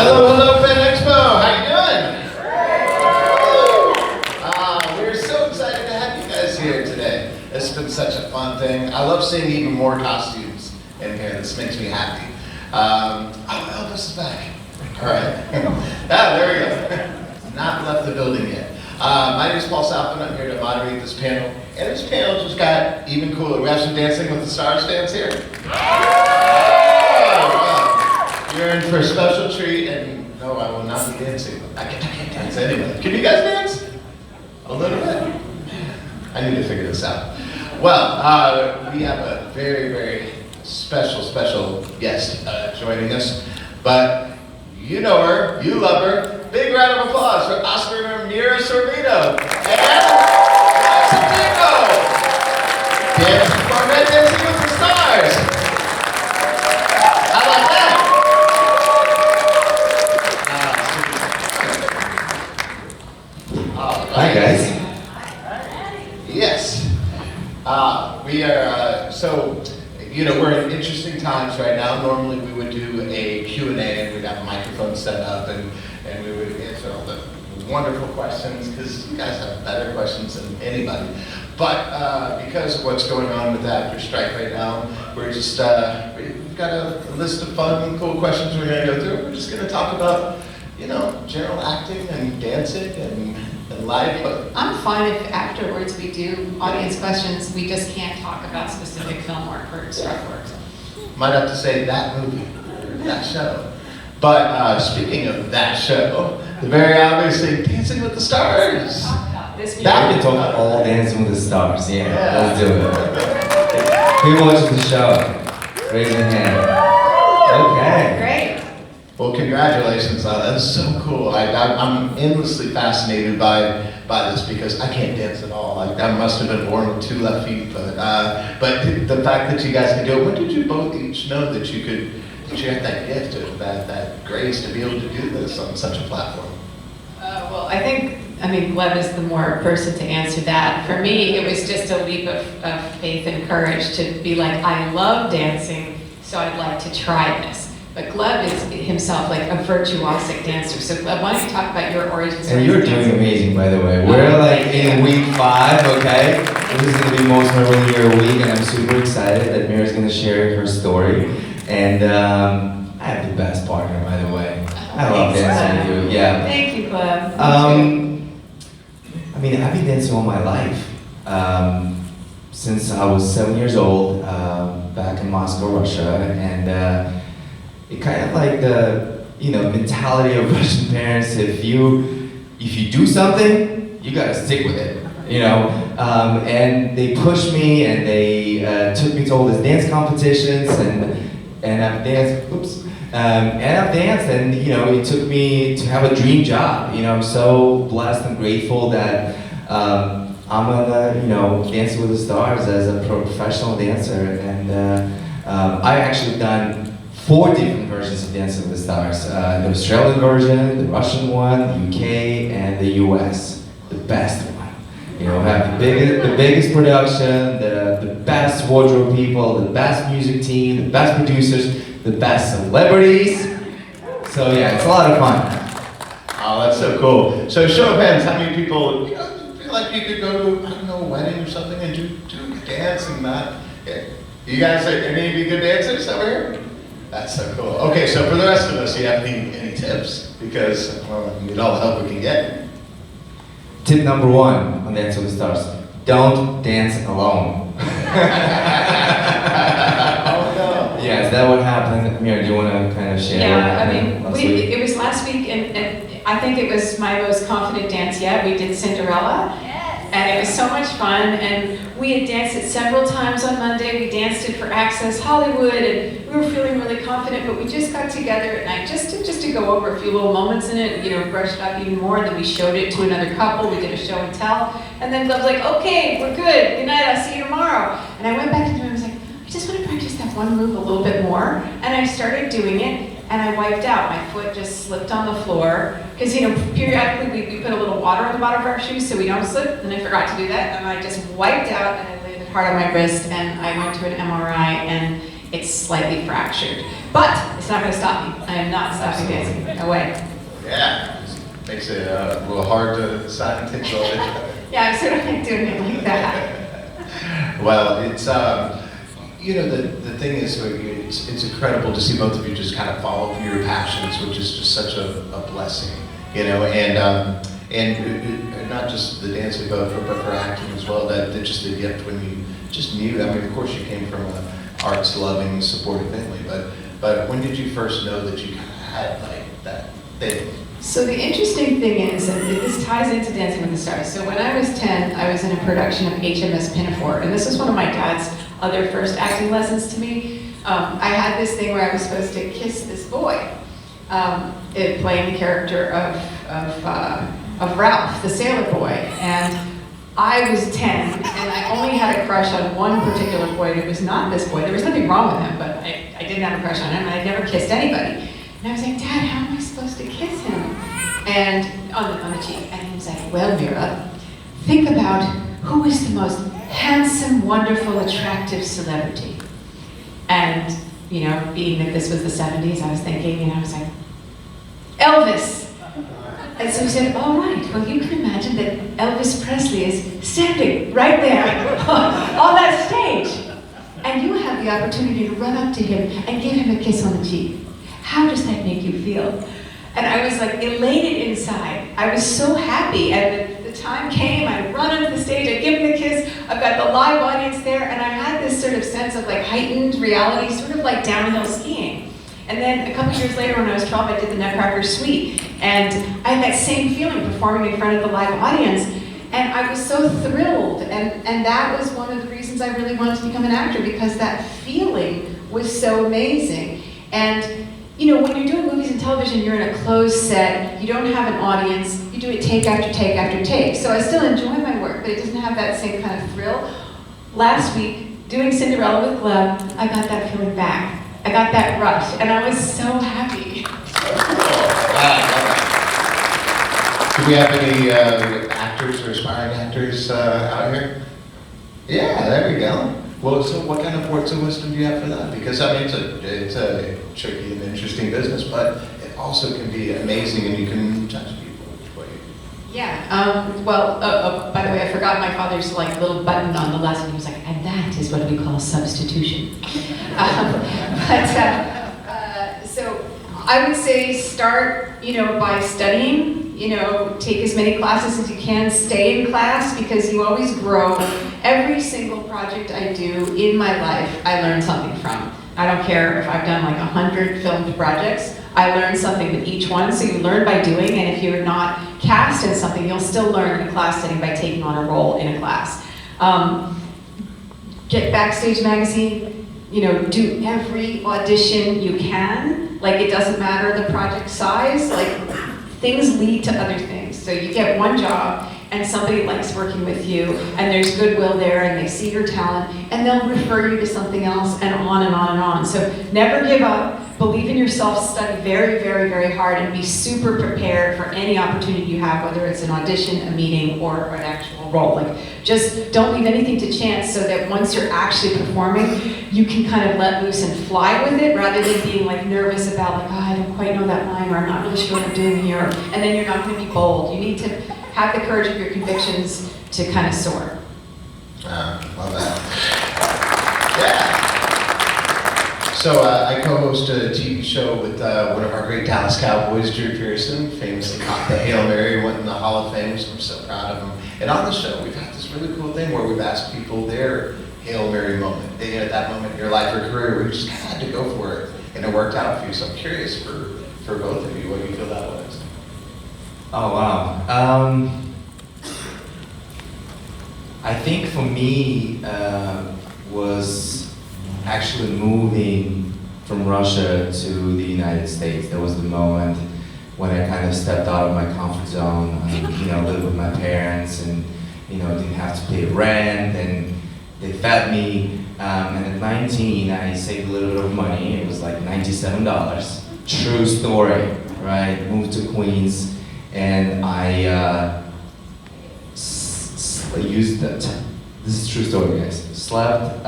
Hello, hello, Fan Expo. How you doing? We're so excited to have you guys here today. It's been such a fun thing. I love seeing even more costumes in here. This makes me happy. Elvis is back. All right. There we go. Not left the building yet. My name is Paul Salpin. I'm here to moderate this panel. And this panel just got even cooler. We have some Dancing with the Stars fans here. You're in for a special treat, and no, I will not be dancing. I can't dance anyway. Can you guys dance? A little bit? I need to figure this out. Well, we have a very, very special guest joining us. But you know her, you love her. Big round of applause for Oscar winner Mira Sorvino and Dance for Red Dancing with the Stars. How about that? Hi guys. Yes. We are, we're in interesting times right now. Normally we would do a Q&A and we'd have a microphone set up and we would answer all the wonderful questions because you guys have better questions than anybody. But because of what's going on with the actor strike right now, we're just, we've got a list of fun and cool questions we're going to go through. We're just going to talk about, general acting and dancing and life. But I'm fine if afterwards we do audience questions, we just can't talk about specific film work or strike work. Might have to say that movie, or that show. But speaking of that show, the very obvious thing, Dancing with the Stars. This We can talk all Dancing with the Stars. Yeah, let's do it. Who watches the show? Raise your hand. Okay. Great. Well, congratulations on that. That's so cool. I'm endlessly fascinated by this because I can't dance at all. Like I must have been born with 2 left feet. But the fact that you guys can do it, when did you both each know that you had that gift of that grace to be able to do this on such a platform? Well, Gleb is the more person to answer that. For me, it was just a leap of faith and courage to be like, I love dancing, so I'd like to try this. But Gleb is himself like a virtuosic dancer. So Gleb, why don't you talk about your origin story? And you're doing amazing, by the way. We're like in week 5, okay? This is going to be most memorable year week, and I'm super excited that Mira's going to share her story. And I have the best partner, by the way. I love dancing with you. Yeah. Thank you, Gleb. I've been dancing all my life. Since I was 7 years old, back in Moscow, Russia, and it kind of like the mentality of Russian parents. If you do something, you gotta stick with it, And they pushed me and they took me to all these dance competitions and I've danced. And I've danced, and it took me to have a dream job. I'm so blessed and grateful that I'm on Dancing with the Stars as a professional dancer, and I actually done 4 different versions of Dancing with the Stars. The Australian version, the Russian one, the UK, and the US. The best one. Have the biggest production, the best wardrobe people, the best music team, the best producers, the best celebrities. So yeah, it's a lot of fun. Oh, that's so cool. So show of hands, how many people feel like you could go to, a wedding or something and do a dance and that? Yeah. You guys, any of you good dancers over here? That's so cool. Okay, so for the rest of us, do you have any tips? Because we need all the help we can get. Tip number 1 on Dancing with the Stars: don't dance alone. Yeah, is that what happened? Mira, do you want to kind of share? Yeah, it was last week, and I think it was my most confident dance yet. We did Cinderella, and it was so much fun. And we had danced it several times on Monday. We danced it for Access Hollywood, and we were feeling really confident. But we just got together at night just to go over a few little moments in it, brush it up even more. And then we showed it to another couple. We did a show and tell, and then Gleb's like, "Okay, we're good. Good night. I'll see you tomorrow." And I went back to the room and was like, I just want to practice that one move a little bit more. And I started doing it, and I wiped out. My foot just slipped on the floor. Because, periodically we put a little water on the bottom of our shoes so we don't slip, and I forgot to do that. And I just wiped out, and I landed hard on my wrist, and I went to an MRI, and it's slightly fractured. But it's not going to stop me. I am not stopping dancing. No way. Yeah, makes it a little hard to sign and take all it. Yeah, I'm sort of like doing it like that. Well, it's the thing is, it's incredible to see both of you just kind of follow your passions, which is just such a blessing, and not just the dancing, but for acting as well. That just the gift when you just knew. I mean, of course, you came from an arts-loving, supportive family, but when did you first know that you kind of had like that thing? So the interesting thing is, and this ties into Dancing with the Stars. So when I was 10, I was in a production of HMS Pinafore, and this was one of my dad's other first acting lessons to me. I had this thing where I was supposed to kiss this boy, playing the character of Ralph, the sailor boy, and I was 10, and I only had a crush on one particular boy. It was not this boy. There was nothing wrong with him, but I didn't have a crush on him, and I'd never kissed anybody. And I was like, Dad, how am I supposed to kiss him? And on the cheek. And he was like, well, Mira, think about who is the most handsome, wonderful, attractive celebrity. And, being that this was the 70s, I was thinking, and I was like, Elvis. And so he said, all right, well, you can imagine that Elvis Presley is standing right there on that stage. And you have the opportunity to run up to him and give him a kiss on the cheek. How does that make you feel? And I was like elated inside. I was so happy. And the time came, I run onto the stage, I give him the kiss, I've got the live audience there, and I had this sort of sense of like heightened reality, sort of like downhill skiing. And then a couple years later when I was 12, I did the Nutcracker Suite. And I had that same feeling performing in front of the live audience. And I was so thrilled. And that was one of the reasons I really wanted to become an actor, because that feeling was so amazing. And when you're doing movies and television, you're in a closed set, you don't have an audience, you do it take after take after take. So I still enjoy my work, but it doesn't have that same kind of thrill. Last week, doing Cinderella with Gleb, I got that feeling back. I got that rush, and I was so happy. Do we have any actors or aspiring actors out here? Yeah, there we go. Well, so what kind of words of wisdom do you have for that? Because I mean, it's a tricky and interesting business, but it also can be amazing, and you can touch people. Yeah. By the way, I forgot my father's like little button on the last one. He was like, and that is what we call substitution. So I would say start, by studying. Take as many classes as you can, stay in class, because you always grow. Every single project I do in my life, I learn something from. I don't care if I've done like 100 filmed projects, I learn something with each one. So you learn by doing, and if you're not cast in something, you'll still learn in a class setting by taking on a role in a class. Get Backstage Magazine, do every audition you can. Like, it doesn't matter the project size, like, things lead to other things. So you get one job, and somebody likes working with you, and there's goodwill there, and they see your talent, and they'll refer you to something else, and on and on and on. So never give up, believe in yourself, study very, very, very hard, and be super prepared for any opportunity you have, whether it's an audition, a meeting, or an actual role. Like, just don't leave anything to chance, so that once you're actually performing, you can kind of let loose and fly with it, rather than being like nervous about like, I don't quite know that line, or I'm not really sure what I'm doing here, and then you're not going to be bold. You need to have the courage of your convictions to kind of soar. Love that. Yeah. So I co-host a TV show with one of our great Dallas Cowboys, Drew Pearson, famously caught the Hail Mary, went in the Hall of Fame, so I'm so proud of him. And on the show, we've had this really cool thing where we've asked people their Hail Mary moment. They had that moment in your life or career where you just had to go for it, and it worked out for you. So I'm curious for both of you, what you feel that was. Oh, wow. I think for me was actually moving from Russia to the United States. That was the moment when I kind of stepped out of my comfort zone. Lived with my parents, and didn't have to pay rent, and they fed me. And at 19, I saved a little bit of money. It was like $97. True story, right? Moved to Queens. And I used this is a true story, guys. Slept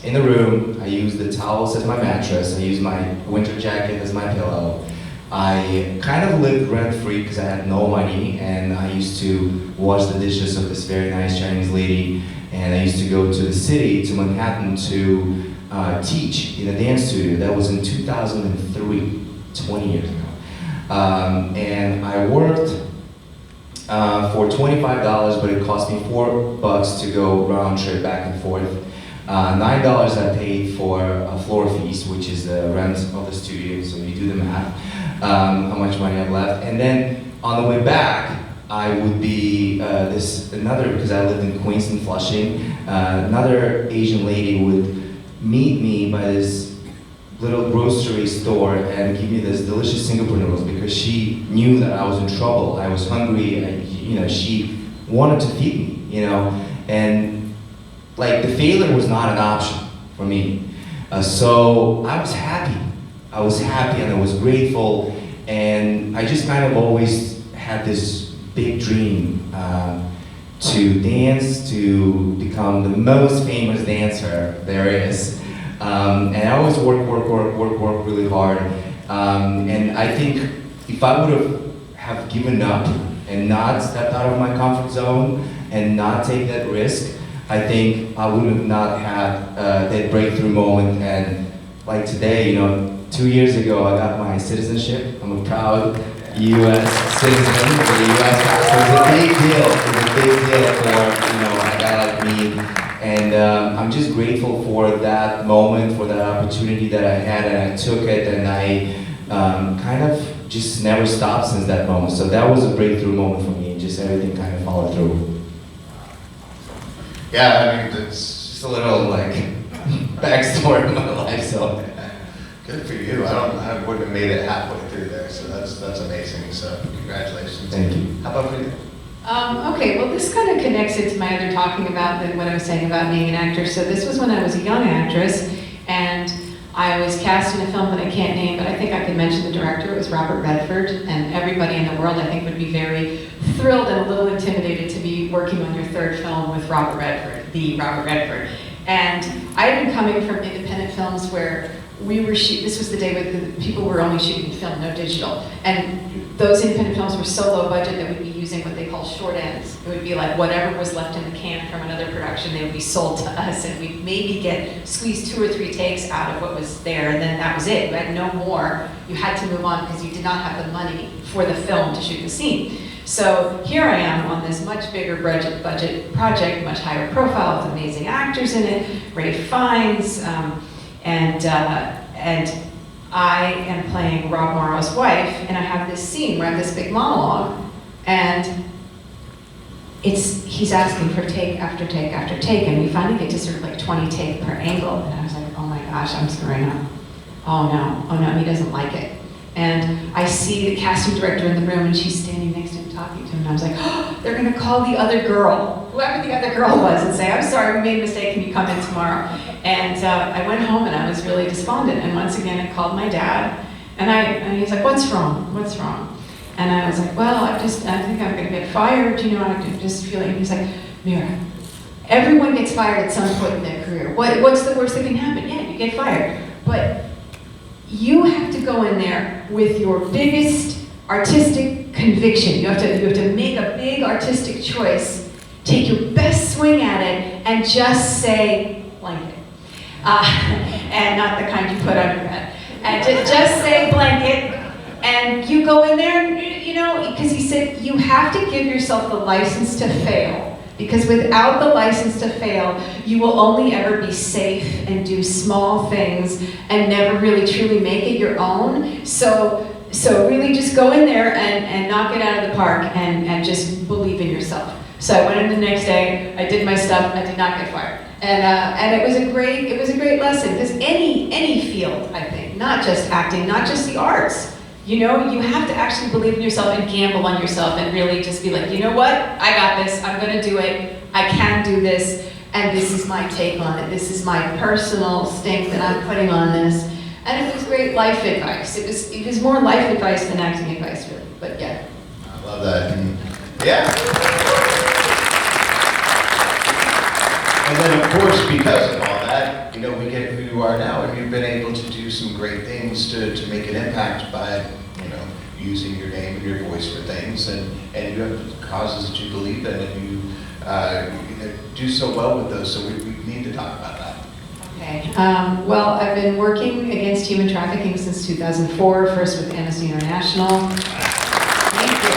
in the room. I used the towels as my mattress. I used my winter jacket as my pillow. I kind of lived rent-free because I had no money, and I used to wash the dishes of this very nice Chinese lady, and I used to go to the city, to Manhattan, to teach in a dance studio. That was in 2003, 20 years ago. And I worked for $25, but it cost me $4 to go round trip back and forth. $9 I paid for floor fees, which is the rent of the studio, so you do the math, how much money I've left. And then on the way back, I would be because I lived in Queens and Flushing, another Asian lady would meet me by this little grocery store and give me this delicious Singapore noodles because she knew that I was in trouble. I was hungry, and she wanted to feed me, and like the failure was not an option for me. So I was happy. I was happy and I was grateful, and I just kind of always had this big dream to dance, to become the most famous dancer there is. And I always work really hard. And I think if I would have given up and not stepped out of my comfort zone and not take that risk, I think I would have not had that breakthrough moment. And like today, 2 years ago, I got my citizenship. I'm a proud U.S. citizen with the U.S. passport. It's a big deal. It's a big deal for a guy like me. And I'm just grateful for that moment, for that opportunity that I had, and I took it, and I kind of just never stopped since that moment. So that was a breakthrough moment for me. Just everything kind of followed through. Yeah, it's Just a little backstory of my life. So. Good for you. I wouldn't have made it halfway through there, so that's amazing. So congratulations. Thank you. How about for you? Okay, well this kind of connects it to my other talking about what I was saying about being an actor. So this was when I was a young actress, and I was cast in a film that I can't name, but I think I can mention the director. It was Robert Redford, and everybody in the world I think would be very thrilled and a little intimidated to be working on your third film with Robert Redford, the Robert Redford. And I had been coming from independent films where we were this was the day when the people were only shooting film, no digital. And those independent films were so low budget that we'd be using what they call short ends. It would be like whatever was left in the can from another production, they would be sold to us, and we'd maybe squeeze 2 or 3 takes out of what was there, and then that was it. You had no more. You had to move on because you did not have the money for the film to shoot the scene. So here I am on this much bigger budget project, much higher profile, with amazing actors in it, Ralph Fiennes, and I am playing Rob Morrow's wife, and I have this scene where I have this big monologue, and he's asking for take after take after take, and we finally get to sort of 20 take per angle, and I was like, oh my gosh, I'm screwing up. Oh no, he doesn't like it. And I see the casting director in the room, and she's standing next to him talking to him, and I was like, oh, they're gonna call the other girl, whoever the other girl was, and say, I'm sorry, we made a mistake, can you come in tomorrow? And I went home, and I was really despondent, and once again, I called my dad, and he was like, what's wrong? And I was like, well, I think I'm gonna get fired, I'm just feeling, he's like, Mira, everyone gets fired at some point in their career. What's the worst that can happen? Yeah, you get fired, but you have to go in there with your biggest artistic conviction. You have to make a big artistic choice, take your best swing at it, and just say blanket. And not the kind you put on your head. And just say blanket, and you go in there, because he said you have to give yourself the license to fail. Because without the license to fail, you will only ever be safe and do small things and never really truly make it your own. So really just go in there and knock it out of the park and just believe in yourself. So I went in the next day, I did my stuff, I did not get fired. And it was a great lesson, because any field, I think, not just acting, not just the arts, you have to actually believe in yourself and gamble on yourself and really just be like, you know what? I got this. I'm going to do it. I can do this. And this is my take on it. This is my personal stink that I'm putting on this. And it was great life advice. It was more life advice than acting advice, really. But yeah. I love that. And yeah. And then, of course, because of all that, you know, we get who you are now, and you've been able to do some great things to make an impact by, you know, using your name and your voice for things, and you have causes that you believe in, and you know, do so well with those. So we need to talk about that. Okay. Well, I've been working against human trafficking since 2004, first with Amnesty International. Thank you.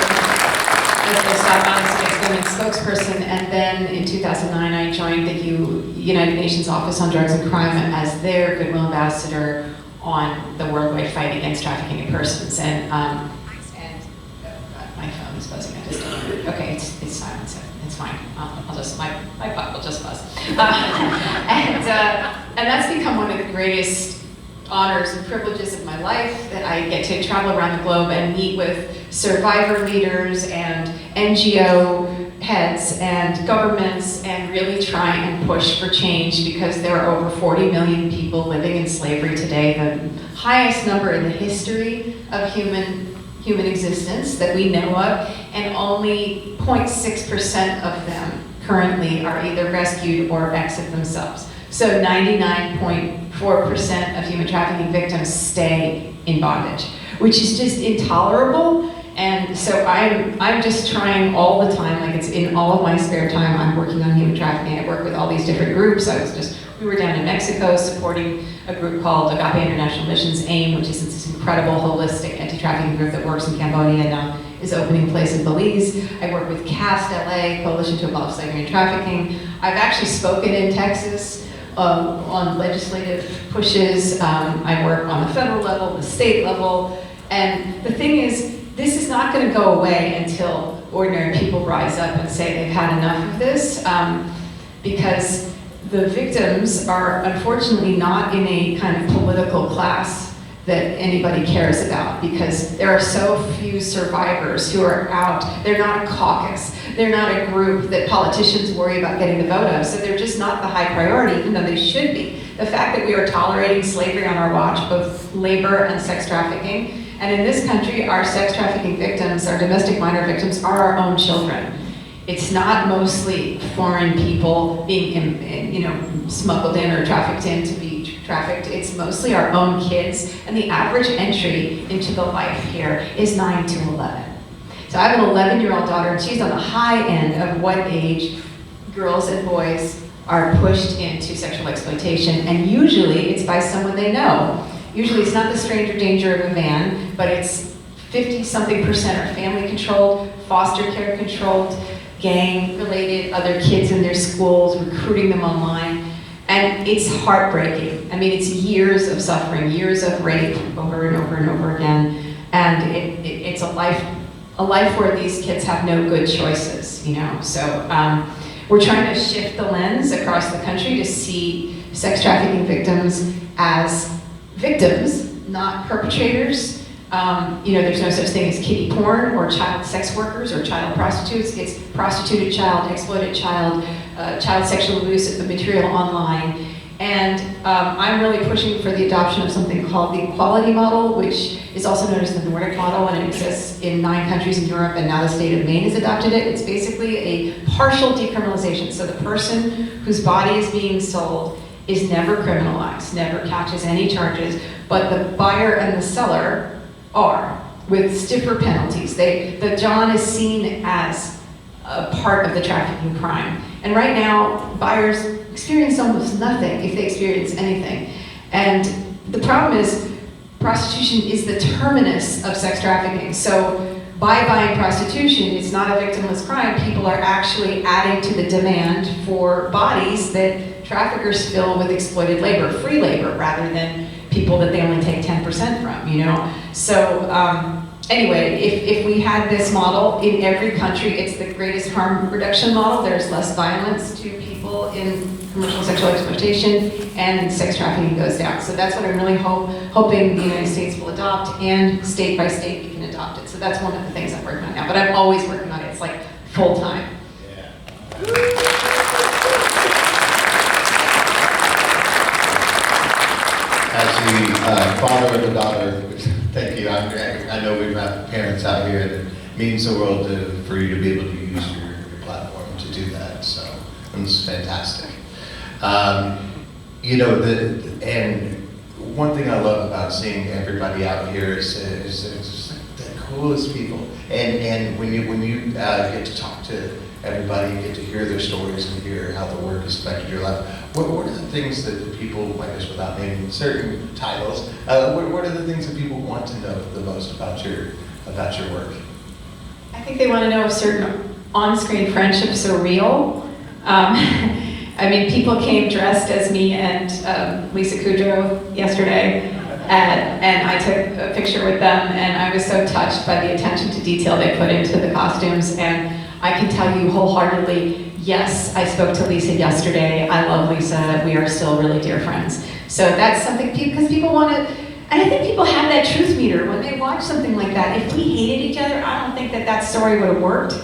As the Stop Violence Against Women spokesperson, and then in 2009 I joined the United Nations Office on Drugs and Crime as their goodwill ambassador on the worldwide fight against trafficking in persons. And oh God, my phone is buzzing. I just don't know. Okay, it's silent, so it's fine. I'll just my butt will just buzz. And that's become one of the greatest honors and privileges of my life, that I get to travel around the globe and meet with survivor leaders and NGO heads and governments and really try and push for change, because there are over 40 million people living in slavery today, the highest number in the history of human existence that we know of, and only 0.6% of them currently are either rescued or exit themselves. So 99.4% of human trafficking victims stay in bondage, which is just intolerable. And so I'm just trying all the time, like it's in all of my spare time, I'm working on human trafficking. I work with all these different groups. We were down in Mexico supporting a group called Agape International Missions AIM, which is this incredible holistic anti-trafficking group that works in Cambodia and now is opening a place in Belize. I work with CAST LA, Coalition to Abolish Slavery and Trafficking. I've actually spoken in Texas on legislative pushes. I work on the federal level, the state level. And the thing is, this is not going to go away until ordinary people rise up and say they've had enough of this, because the victims are unfortunately not in a kind of political class that anybody cares about, because there are so few survivors who are out. They're not a caucus. They're not a group that politicians worry about getting the vote of, so they're just not the high priority, even though they should be. The fact that we are tolerating slavery on our watch, both labor and sex trafficking, and in this country, our sex trafficking victims, our domestic minor victims, are our own children. It's not mostly foreign people being, smuggled in or trafficked in to be trafficked. It's mostly our own kids, and the average entry into the life here is 9 to 11. So I have an 11-year-old daughter, and she's on the high end of what age girls and boys are pushed into sexual exploitation, and usually it's by someone they know. Usually it's not the stranger danger of a van, but it's 50-something% are family controlled, foster care controlled, gang related, other kids in their schools, recruiting them online. And it's heartbreaking. I mean, it's years of suffering, years of rape over and over and over again. And it's a life where these kids have no good choices, So we're trying to shift the lens across the country to see sex trafficking victims as victims, not perpetrators. There's no such thing as kiddie porn or child sex workers or child prostitutes. It's prostituted child, exploited child, child sexual abuse of material online. And I'm really pushing for the adoption of something called the equality model, which is also known as the Nordic model, and it exists in 9 countries in Europe, and now the state of Maine has adopted it. It's basically a partial decriminalization. So the person whose body is being sold is never criminalized, never catches any charges, but the buyer and the seller are, with stiffer penalties. The John is seen as a part of the trafficking crime. And right now, buyers experience almost nothing if they experience anything. And the problem is, prostitution is the terminus of sex trafficking. So by buying prostitution, it's not a victimless crime. People are actually adding to the demand for bodies that traffickers fill with exploited labor, free labor, rather than people that they only take 10% from, So anyway, if we had this model in every country, it's the greatest harm reduction model. There's less violence to people in commercial sexual exploitation, and sex trafficking goes down. So that's what I'm really hoping the United States will adopt, and state by state we can adopt it. So that's one of the things I'm working on now, but I'm always working on it. It's like full time. Yeah. As the father of a daughter, thank you. I know we've got parents out here, and it means the world for you to be able to use your platform to do that. So it's fantastic. You know, and one thing I love about seeing everybody out here is just like the coolest people. And when you get to talk to everybody, you get to hear their stories and hear how the work has affected your life. What are the things that the people, I guess without naming certain titles, what are the things that people want to know the most about your work? I think they want to know if certain on-screen friendships are real. I mean, people came dressed as me and Lisa Kudrow yesterday, and I took a picture with them, and I was so touched by the attention to detail they put into the costumes, and I can tell you wholeheartedly, yes, I spoke to Lisa yesterday. I love Lisa. We are still really dear friends. So that's something, because people want to, and I think people have that truth meter when they watch something like that. If we hated each other, I don't think that story would have worked.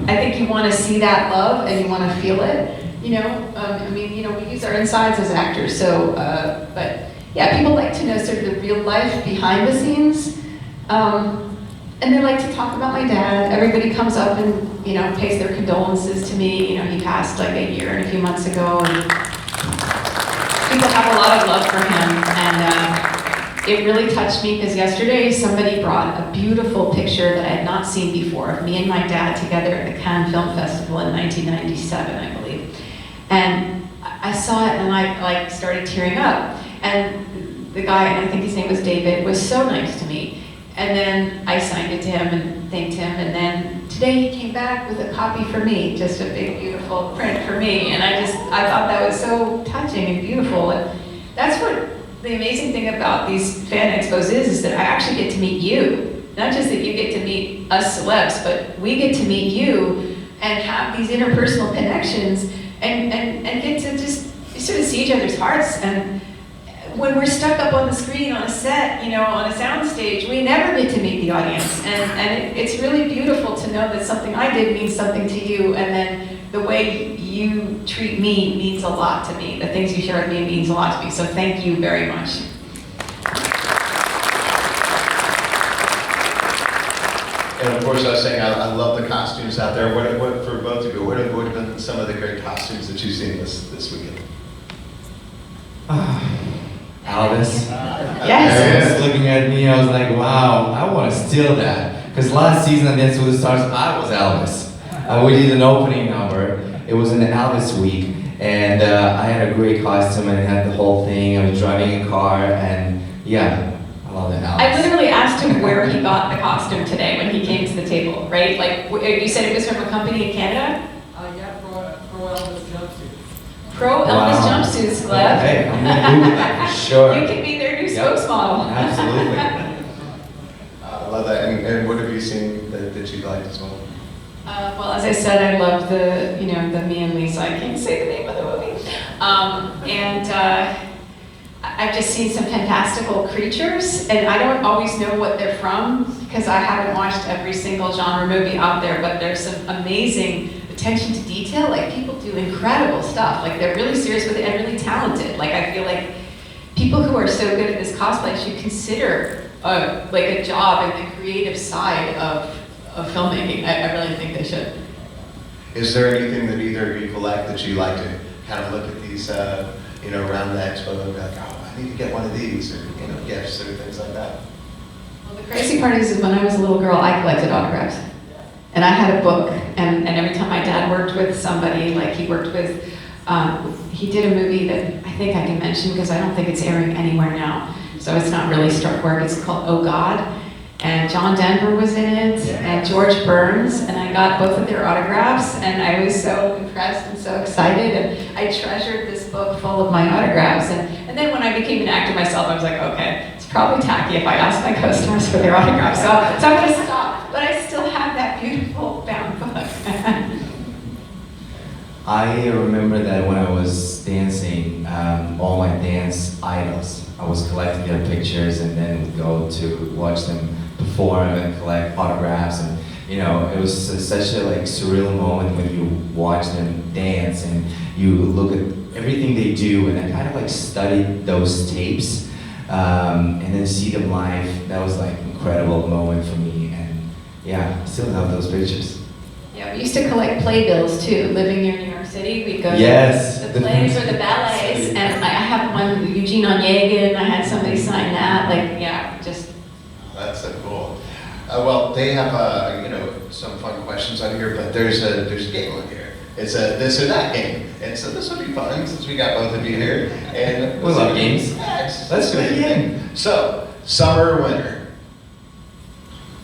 I think you want to see that love and you want to feel it. You know, I mean, you know, we use our insides as actors. So, but yeah, people like to know sort of the real life behind the scenes. And they like to talk about my dad. Everybody comes up and, you know, pays their condolences to me. You know, he passed like a year and a few months ago. And people have a lot of love for him. And it really touched me because yesterday somebody brought a beautiful picture that I had not seen before of me and my dad together at the Cannes Film Festival in 1997, I believe. And I saw it and I like started tearing up. And the guy, and I think his name was David, was so nice to me. And then I signed it to him and thanked him. And then today he came back with a copy for me, just a big, beautiful print for me. And I thought that was so touching and beautiful. And that's what the amazing thing about these fan expos is that I actually get to meet you. Not just that you get to meet us celebs, but we get to meet you and have these interpersonal connections and get to just sort of see each other's hearts. And when we're stuck up on the screen on a set, you know, on a sound stage, we never get to meet the audience. And it's really beautiful to know that something I did means something to you, and then the way you treat me means a lot to me. The things you share with me means a lot to me. So thank you very much. And of course, I was saying I love the costumes out there. What for both of you? What have been some of the great costumes that you've seen this weekend? Elvis. Yes. I was looking at me, I was like, wow, I want to steal that. Because last season on Dance with the Stars, I was Elvis. We did an opening number. It was in the Elvis week. And I had a great costume and it had the whole thing. I was driving a car and yeah, I love that Elvis. I literally asked him where he got the costume today when he came to the table, right? Like, you said it was from a company in Canada? Yeah, Pro Elvis jumpsuit. Pro Elvis jumpsuits, Gleb. Hey, I'm gonna Google that for sure. You can be their new spokesmodel. Absolutely. I love that. And what have you seen that you liked as well? Well, as I said, I love the me and Lisa. I can't say the name of the movie. I've just seen some fantastical creatures, and I don't always know what they're from because I haven't watched every single genre movie out there, but there's some amazing attention to detail. Like, people do incredible stuff. Like, they're really serious with it and really talented. Like, I feel like people who are so good at this cosplay should consider like a job in the creative side of filmmaking. I really think they should. Is there anything that either of you collect that you like to kind of look at these, around the expo and be like, oh, I need to get one of these, or gifts or things like that? Well, the crazy part is when I was a little girl, I collected autographs. And I had a book, and every time my dad worked with somebody, like he worked with, he did a movie that I think I can mention because I don't think it's airing anywhere now. So it's not really struck work. It's called Oh God. And John Denver was in it, and George Burns, and I got both of their autographs, and I was so impressed and so excited, and I treasured this book full of my autographs. And then when I became an actor myself, I was like, okay, it's probably tacky if I ask my co-stars for their autographs, so I'm going to stop. But I still have that beautiful bound book. I remember that when I was dancing, all my dance idols, I was collecting their pictures and then would go to watch them perform and collect autographs, and it was such a surreal moment when you watch them dance and you look at everything they do, and I kind of studied those tapes and then see them live. That was incredible moment for me, and yeah, I still have those pictures. Yeah, we used to collect playbills too. Living near New York City, we'd go Yes. to the plays or the ballets, and I have one, Eugene Onegin, I had somebody sign that, like, yeah, just. That's so cool. Well, they have, some fun questions on here, but there's a game on here. It's a this or that game. And so this will be fun since we got both of you here. And We love games. Let's do a game. So, summer or winter?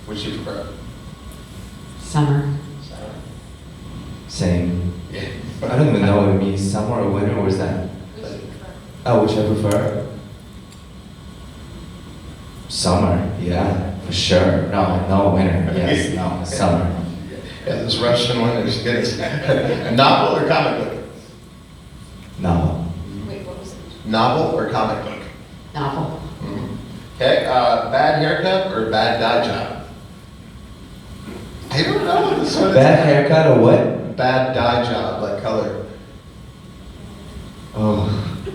Which you prefer? Summer. Summer. Same. Yeah. I don't even know what it means, summer or winter, or is that? Oh, which I prefer? Summer, yeah, for sure. No winter, yes, no, summer. Yeah, this Russian one is good. Novel or comic book? No. Wait, what was it? Novel or comic book? Novel. Okay, bad haircut or bad dye job? I don't know what this one is. Bad haircut or what? Bad dye job, like color. Oh,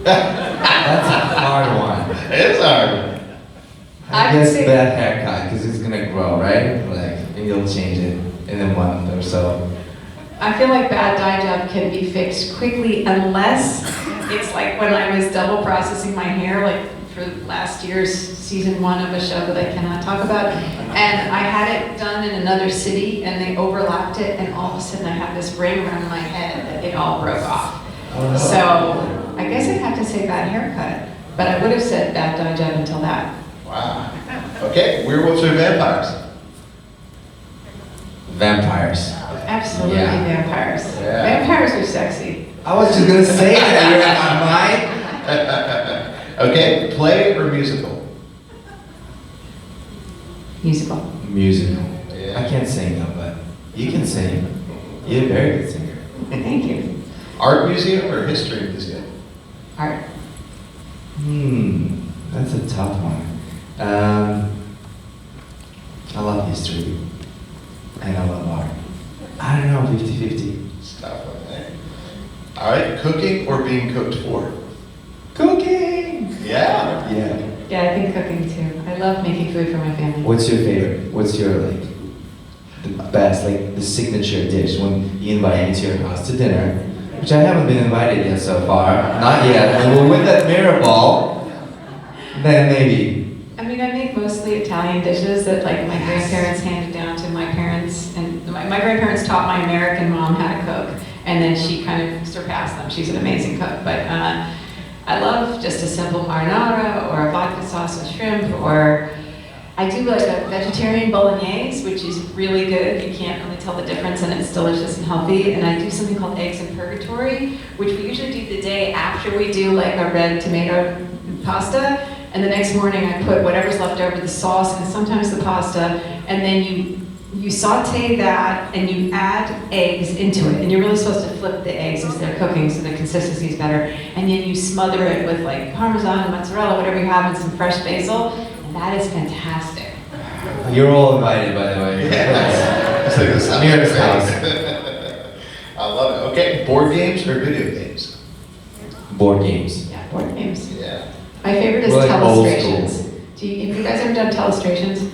that's a hard one. It's hard. I I would guess say- bad haircut, because it's gonna grow, right? Like, and you'll change it in a month or so. I feel like bad dye job can be fixed quickly unless it's like when I was double processing my hair, like for last year's season 1 of a show that I cannot talk about. And I had it done in another city and they overlapped it and all of a sudden I had this ring around my head that it all broke off. Oh, no. So I guess I'd have to say bad haircut, but I would have said bad dye job until that. Wow. Okay, werewolves or vampires? Vampires. Absolutely Yeah. vampires. Yeah. Vampires are sexy. I was just gonna say that, you're in my mind. Okay, play or musical? Musical. Musical. Yeah. I can't sing though, but you can sing. You're a very good singer. Thank you. Art museum or history museum? Art. That's a tough one. I love history. And I love art. I don't know, 50-50. It's a tough one, eh? All right, cooking or being cooked for? Cooking! Yeah. Yeah. Yeah, I think cooking too. I love making food for my family. What's your favorite? What's your, like, the best, like, the signature dish when you invite me to your house to dinner? Which I haven't been invited yet so far. Not yet. And we'll win that mirror ball. Then maybe. I mean, I make mostly Italian dishes that like my grandparents handed down to my parents, and my grandparents taught my American mom how to cook, and then she kind of surpassed them. She's an amazing cook, but I love just a simple marinara or a vodka sauce with shrimp, or I do like a vegetarian bolognese, which is really good. You can't really tell the difference, and it's delicious and healthy. And I do something called eggs in purgatory, which we usually do the day after we do like a red tomato pasta. And the next morning I put whatever's left over, the sauce and sometimes the pasta, and then you saute that and you add eggs into it. And you're really supposed to flip the eggs as they're cooking so the consistency is better. And then you smother it with like Parmesan and mozzarella, whatever you have, and some fresh basil. And that is fantastic. You're all invited, by the way. It's like this sounds Mirror's great. house. I love it. Okay, board games or video games? Board games. Yeah, board games. Yeah. My favorite is We're like old telestrations. Have you guys ever done telestrations?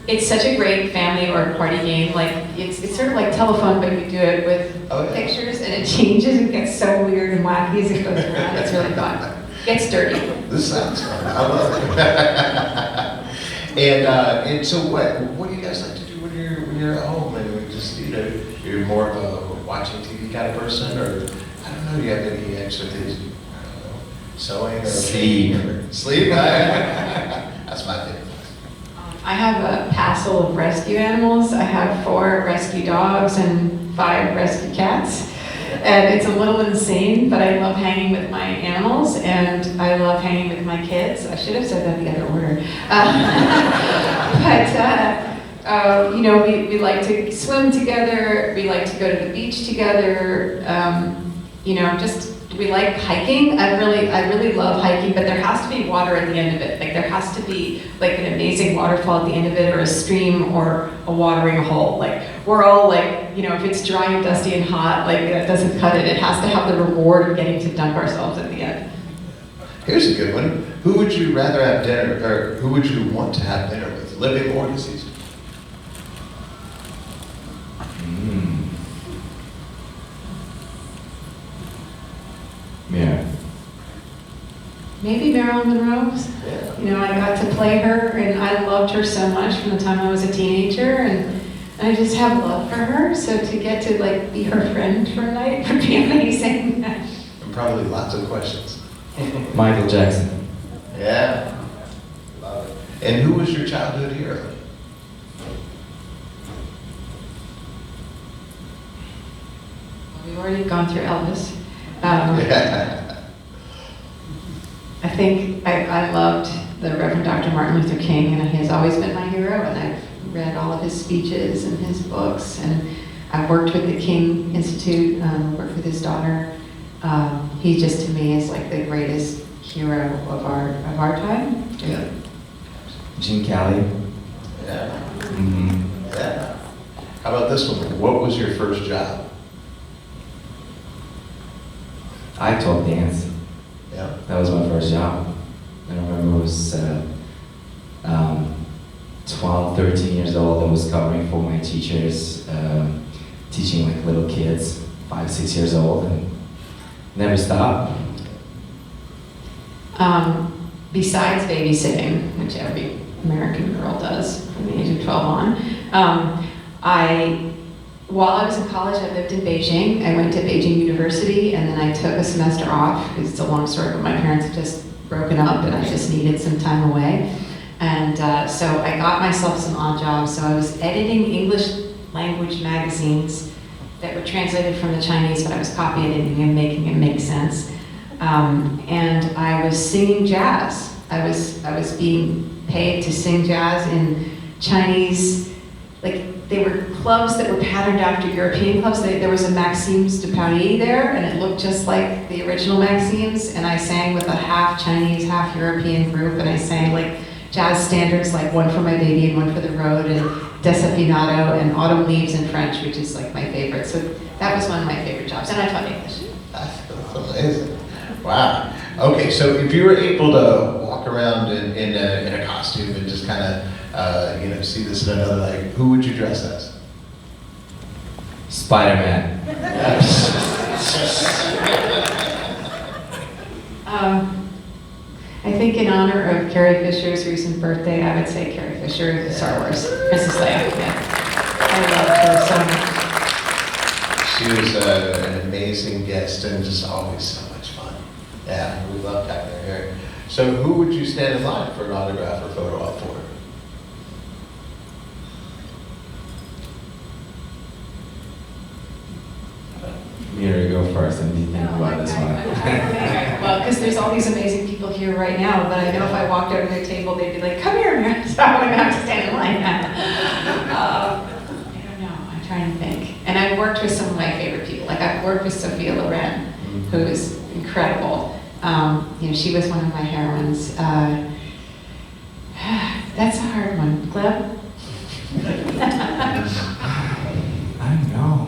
It's such a great family or party game. Like it's sort of like telephone, but you do it with Oh, yeah. pictures, and it changes and gets so weird and wacky as it goes around. It's really fun. Gets dirty. This sounds fun. I love it. and so what do you guys like to do when you're at home and we just you're more of a watching TV kind of person, or I don't know, do you have any extra things? I don't know, sewing or Sleep. Sleep. That's my favorite. I have a passel of rescue animals. I have 4 rescue dogs and 5 rescue cats. And it's a little insane, but I love hanging with my animals and I love hanging with my kids. I should have said that the other order. We like to swim together. We like to go to the beach together. We like hiking. I really love hiking, but there has to be water at the end of it. Like there has to be like an amazing waterfall at the end of it, or a stream, or a watering hole. Like we're all like, if it's dry and dusty and hot, like that doesn't cut it. It has to have the reward of getting to dunk ourselves at the end. Here's a good one. Who would you rather have dinner, or who would you want to have dinner with, living or deceased? maybe Marilyn Monroe. Yeah. You know, I got to play her, and I loved her so much from the time I was a teenager, and I just have love for her. So to get to like be her friend for a night would be amazing. And probably lots of questions. Michael Jackson. Yeah. Love it. And who was your childhood hero? We've already gone through Elvis. Yeah. I think I loved the Reverend Dr. Martin Luther King, and he has always been my hero, and I've read all of his speeches and his books, and I've worked with the King Institute, worked with his daughter. He just, to me, is like the greatest hero of our time. Yeah. Gene Kelly. Yeah. Mm-hmm. Yeah. How about this one? What was your first job? I taught dance. Yeah. That was my first job. I remember I was 12, 13 years old. I was covering for my teachers, teaching like little kids, 5, 6 years old, and never stopped. Besides babysitting, which every American girl does from the age of 12 on, while I was in college, I lived in Beijing. I went to Beijing University, and then I took a semester off. It's a long story, but my parents had just broken up, and I just needed some time away. And so I got myself some odd jobs. So I was editing English language magazines that were translated from the Chinese, but I was copy editing and making it make sense. And I was singing jazz. I was being paid to sing jazz in Chinese, like they were clubs that were patterned after European clubs. There was a Maxime's de Paris there, and it looked just like the original Maxime's, and I sang with a half Chinese, half European group, and I sang like jazz standards like One for My Baby and One for the Road and Desafinado and Autumn Leaves in French, which is like my favorite. So that was one of my favorite jobs, and I taught English. That's amazing. Wow. Okay, so if you were able to walk around in a costume and just kind of see this in another light, who would you dress as? Spider-Man. I think in honor of Carrie Fisher's recent birthday, I would say Carrie Fisher, Star Wars, Princess Leia. Yeah. I loved her so much. She was an amazing guest and just always so much fun. Yeah, we loved having her here. So who would you stand in line for an autograph or photo op for? Mira, go first and think about this one. Well, because there's all these amazing people here right now, but I know if I walked over to their table, they'd be like, come here, Mira. So I'm going to have to stand in line now. I don't know. I'm trying to think. And I've worked with some of my favorite people. Like I've worked with Sophia Loren, who is incredible. She was one of my heroines. That's a hard one. Gleb? I don't know.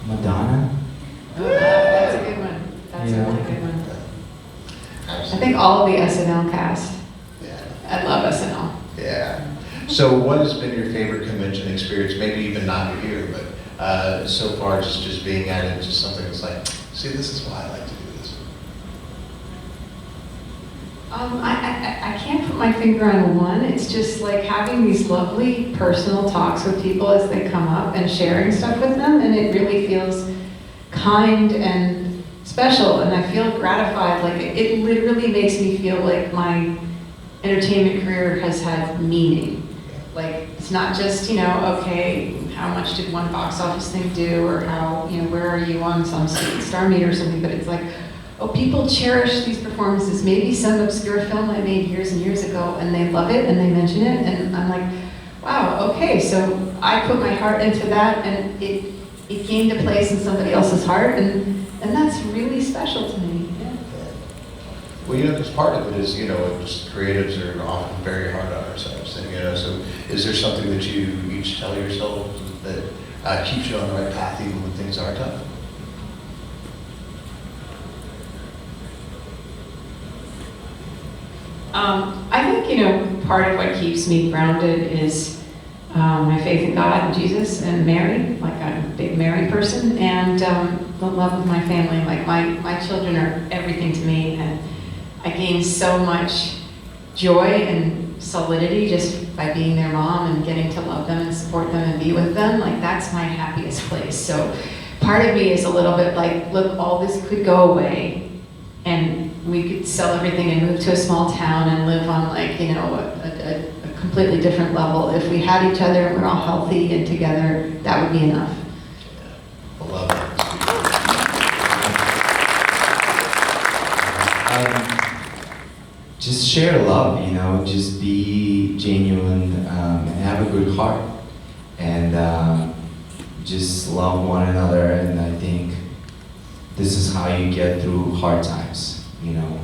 Madonna? Oh, that's a good one. That's Yeah. a really good one. I Absolutely. think all of the SNL cast. Yeah. I love SNL. Yeah. So what has been your favorite convention experience? Maybe even not here, but so far just being at it, just something that's like, see, this is why I like to do this. I can't put my finger on one. It's just like having these lovely personal talks with people as they come up and sharing stuff with them, and it really feels kind and special, and I feel gratified. Like it literally makes me feel like my entertainment career has had meaning. Like it's not just, okay, how much did one box office thing do, or how, where are you on some star meter or something, but it's like, oh, people cherish these performances. Maybe some obscure film I made years and years ago, and they love it and they mention it, and I'm like, wow, okay, so I put my heart into that, and it gained a place in somebody else's heart, and that's really special to me. Yeah. Well, because part of it is, just creatives are often very hard on ourselves, and so is there something that you each tell yourselves that keeps you on the right path even when things are tough? I think, part of what keeps me grounded is my faith in God and Jesus and Mary, like I'm a big Mary person, and the love of my family. Like my children are everything to me, and I gain so much joy and solidity just by being their mom and getting to love them and support them and be with them. Like that's my happiest place. So part of me is a little bit like, look, all this could go away and we could sell everything and move to a small town and live on like, you know, a completely different level. If we had each other and we're all healthy and together, that would be enough. I love that. Just share love, you know, just be genuine and have a good heart. And just love one another, and I think this is how you get through hard times, you know.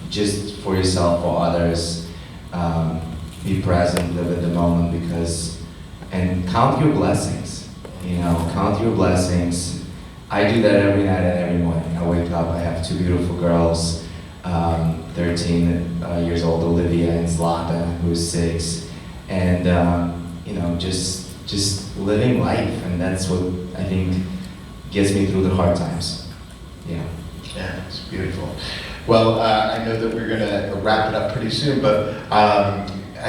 Just for yourself, for others, be present, live in the moment, and count your blessings, you know, count your blessings. I do that every night and every morning. I wake up, I have two beautiful girls, 13 years old, Olivia, and Zlata, who's 6, and you know, just living life, and that's what I think gets me through the hard times. Yeah. Yeah, it's beautiful. Well, I know that we're gonna wrap it up pretty soon, but I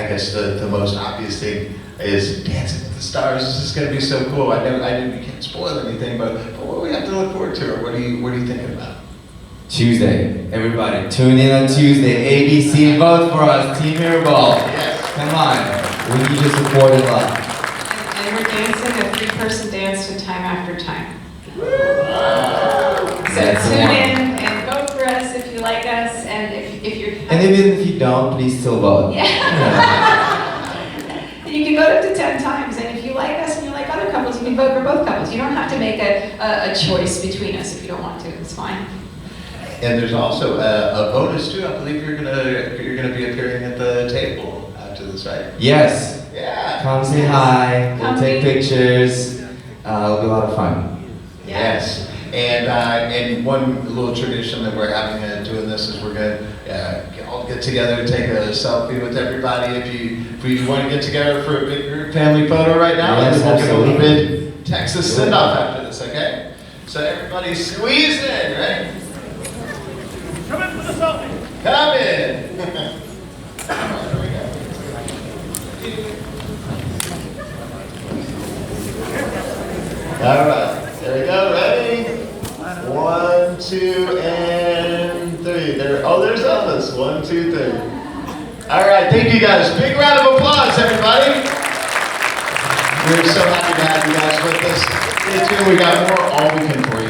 guess the most obvious thing is Dancing with the Stars. This is gonna be so cool. I didn't, we can't spoil anything, but what do we have to look forward to, or what are you thinking about? Tuesday, everybody, tune in on Tuesday. ABC, vote for us, Team Mirabal. Yes. Come on, we need your support and love. And we're dancing a 3-person dance to Time After Time. So That's the tune one. in and vote for us if you like us, and if you're... And even if you don't, please still vote. Yeah. You can vote up to 10 times, and if you like us and you like other couples, you can vote for both couples. You don't have to make a choice between us if you don't want to. It's fine. And there's also a bonus too. I believe you're gonna be appearing at the table after this, right? Yes, Yeah. come say hi, we'll Come take meet. pictures, it'll be a lot of fun. Yes. And one little tradition that we're having doing this is we're gonna all get together and take a selfie with everybody. If you want to get together for a big group family photo right now, Yes, and then we'll get a little absolutely. bit Texas send off after this, okay? So everybody squeeze in, right? Come in for the selfie. Come in. There we go. All right, there we go. Ready? 1, 2, and 3. There's Elvis. 1, 2, 3. All right, thank you guys. Big round of applause, everybody. We're so happy to have you guys with us. Stay tuned. We got more All We Can for you.